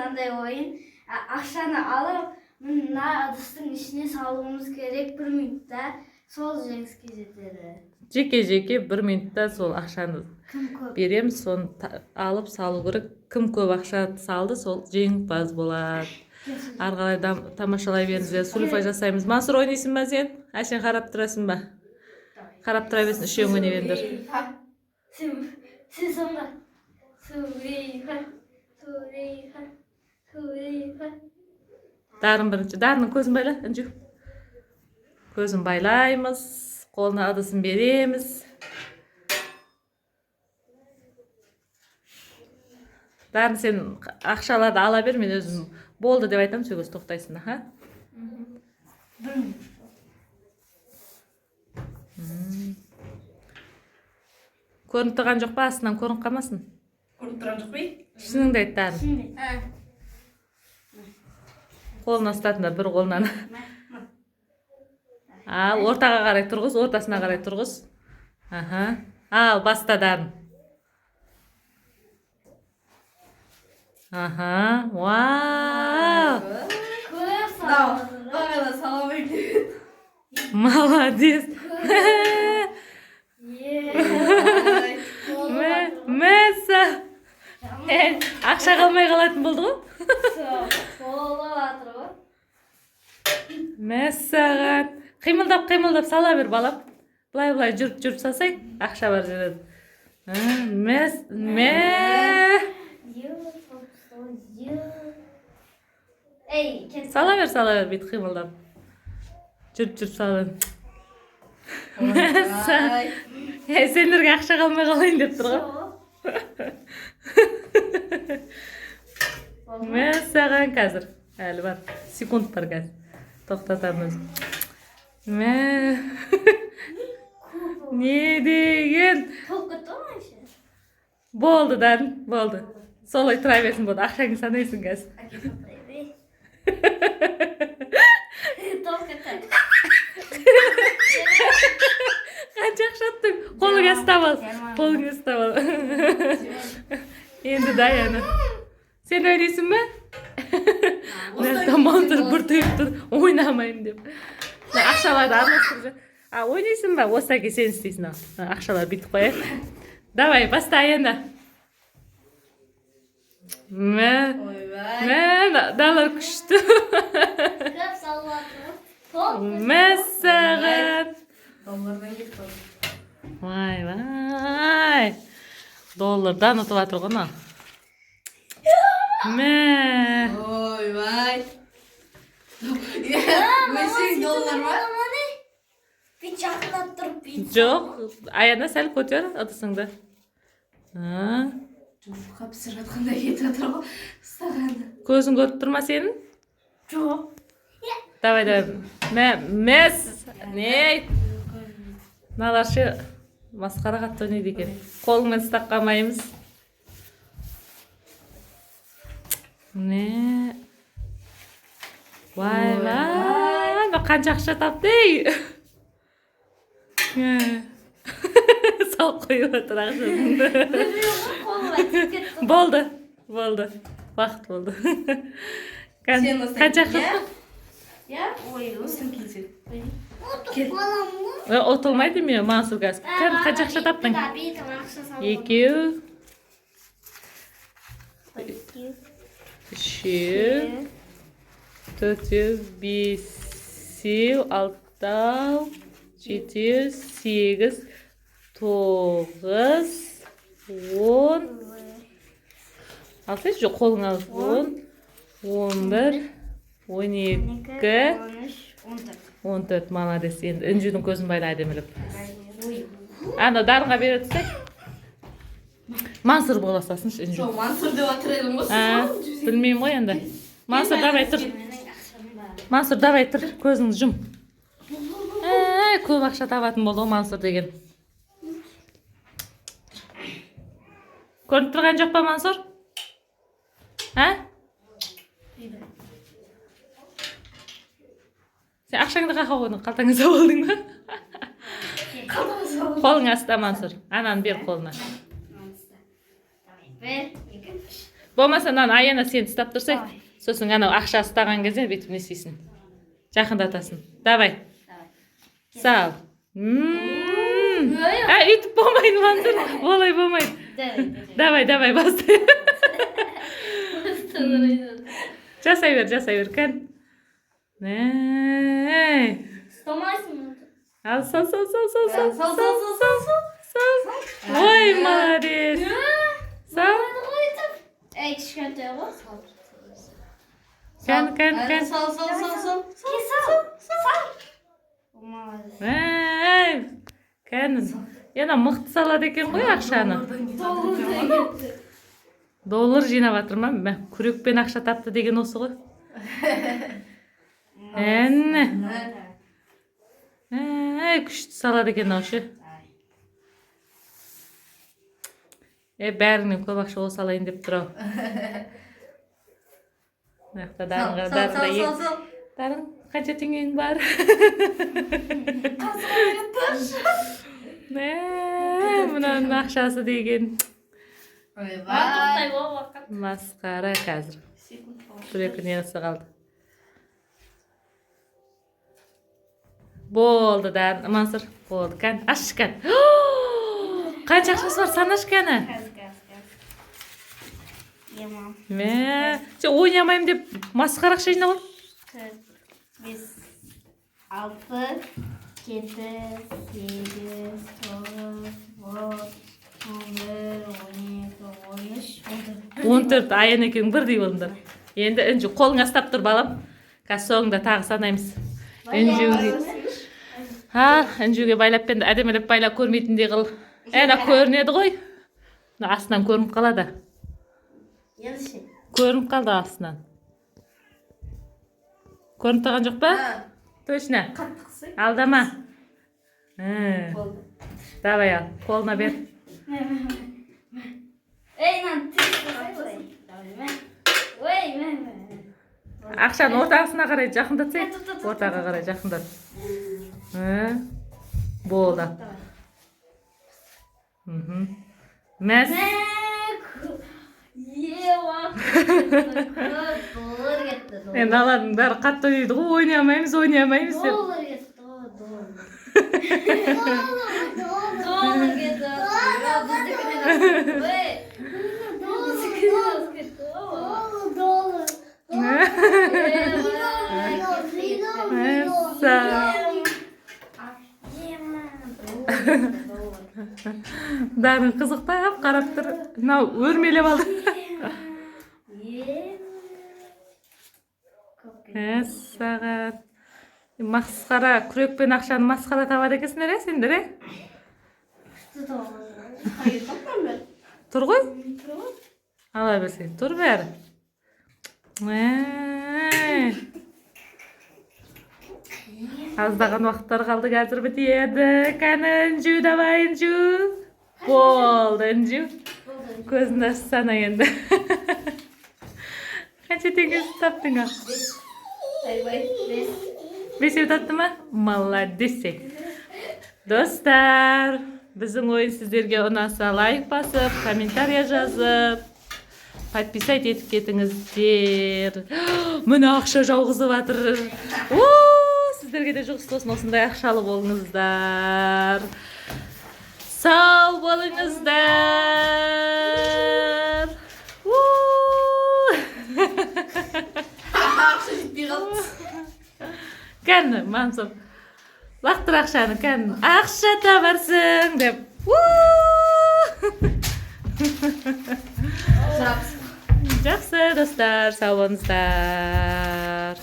андай ойын. Ақшаны алып, мына ыдыстың ішіне салуымыз керек 1 минутта. Сол жеңіске жетеді. Жеке 1 минутта сол ақшаны береміз, соны алып салу керек. Кім көп ақша салды, сол жеңімпаз болады. Ары қарай тамашалай беріңіздер. Сульфа жасаймыз. Мансұр, ойнайсың ба сен? Әшен қарап тұрасың ба? Қарап тұра берсін, үшеуің ойнай беріңдер. Сен сонда. Сульфа. Дарын бірінші. Дарының көзін байла, Інжу. Көзін байлаймыз. Қолына ыдысын береміз. Дарын, сен ақшаларды ала бер, мен өзім болды деп айтам, сөз тоқтайсың, ха? Көрініп тұрған жоқ па? Астынан көрініп қалмасын. Көрініп тұрған жоқ па? Шыныңды айт, Дарын. Қолына ұстатында, бір қолынан. Ал, ортаға қарай тұрғыз, ортасына қарай тұрғыз. Ал, баста, Дарын. Вау! Бағана салам екен. Молодец! Мәссә! Ақша қалмай қалатын болды ғой? Мәссәған! Қимылдап сала бер, балам. Бұлай жүріп салсай, ақша бар жүреді. Сала бер, бейт қимылдап. Жүріп сала. Сендерге ақша қалмай қалайын деп тұр ғой. Мәссәған қазір. Әлі бар. Секунд бар қазір. Тоқтатамыз. Не деген? Болды, Дарын, болды. Солай тұра берсін болды. Ақшаңы санайсың қазір. Қанша ақша аттың? Қолыңа ұстап ал. Енді даяны. Сен ойлайсың ба? Мантыр бір тұйып тұр, ойнамайын деп. Ақшаларды араластырып. Ойнайсың ба? Осы әке сен істейсің. Ақшалар бүйтіп қояйық. Давай, баста енді. Далар күшті. Мәссәған. Доллардан кетіп қалды. Вай. Доллардан ұтып атыр ғына. Ойбай. Өсең доллар ма? Bir жақындап тұрып Жоқ, аяна сәл көтер ыдысыңды. Жұмыртқа пісіріп жатқандай кетіп жатыр ғой. Ұстағанды. Көзің көріп тұр ма сенің? Жоқ. Давай. Не? Мыналаршы масқара қатты ойнайды екен. Қолыңмен ұстап қалмаймыз. Не? Вай. Қанша ақша тапты? Сал қойып отыр ақшасында. Болды. Уақыт болды. Қанша ақша? Ой, осың келсе. Отылмайды ме, Мансұр газ? Қанша ақша таптың? 2 3 4 5 6 7 8 9 10 Алтайшы жоқ, қолың алып 10 11 12 14 молодец. Енді Інжудің көзін байла әдеміліп. Ана Дарынға бере түсек. Мансұр боласасыншы Інжу. Жоқ, Мансұр деп атыр едім ғой. Білмеймін ғой енді. Мансұр, давай тұр. Көзіңді жұм. Көп ақша табатын болды ғой Мансұр деген. Көрініп тұрған жоқ па, Мансұр? Сен ақшаңды қақа қойдың, қалтаңызда болдың ба? Қолың аста, Мансұр. Ананы бер қолына. Болмаса мынаны Аяна сен ұстап тұрсай. Сосын анау ақша ұстаған кезде бүйтіп не істейсің. Жақындатасың. Давай. Сал. Үйтіп болмайды, Мансұр. Олай болмайды. Давай, бастай. Жасай бер, кән. Ұстамайсың. Ал, сал. Ой, молодец. Сал. Кішкентай ғой. Кән. Сал. Кән. Ена мықты салады екен ғой ақшаны. Доллар жинап жатыр ма? Күрекпен ақша тапты деген осы ғой. Күшті салады екен аушы. Бәрінен көп ақша ол салайын деп тұр ау. Дарың қанша теңгең бар? Мұнаның ақшасы деген. Масқара қазір. Бір-екі несі қалды. Болды, Мансұр. Болды, кән. Аш кән. Қанша ақшасы бар, санаш кәні? Сен ойнамайым деп масқара ақша жинап ал. 4, 5, 6, 7, 8, 9, 10, 11, 12, 13, 14 Аян екең бірдей болыңдар. Енді үнжу қолыңа ұстап тұр балам. Қазір соңында тағы санаймыз. Үнжуге байлап пенді әдемелеп байлап көрмейтіндей қыл. Әна көрінеді ғой. Астынан көрініп қалады. Көрініп қалды астынан. Көрініп тұрған жоқ ба? Точно. Алдама. Давай ал, қолына бер. Ақшаны ортағысына қарай жақындатсай. Ортаға қарай жақындат. Болды. Мәс. Енді алардың бәрі қатты ойнайды ғой, ойнамаймыз деп. Дарын қызықтап қарап тұр. Мынау өрмелеп алды. Саған. Масқара, күрекпен ақшаны масқара табады екенсіңдер, сендер? Тұр ғой? Ала берсең, тұр бәрі. Аздаған уақыттар қалды, қазір бітеді. Кәні, үнжу, давай, үнжу. Болды, үнжу. Көзін ашсана енді. Қанша теңгесін таптың ау? 5 татты ма? Молодец. Достар, біздің ойын сіздерге ұнаса лайк басып, комментария жазып, подписать етіп кетіңіздер. Мына ақша жауғызып жатыр. Сіздерге де жұғыс болсын, осындай ақшалы болыңыздар. Сау болыңыздар. Ақша жетпей қалды. Кәні, Мансұр, лақтыр ақшаны, кәні, ақша табарсың деп. Жақсы, достар, сау болыңыздар.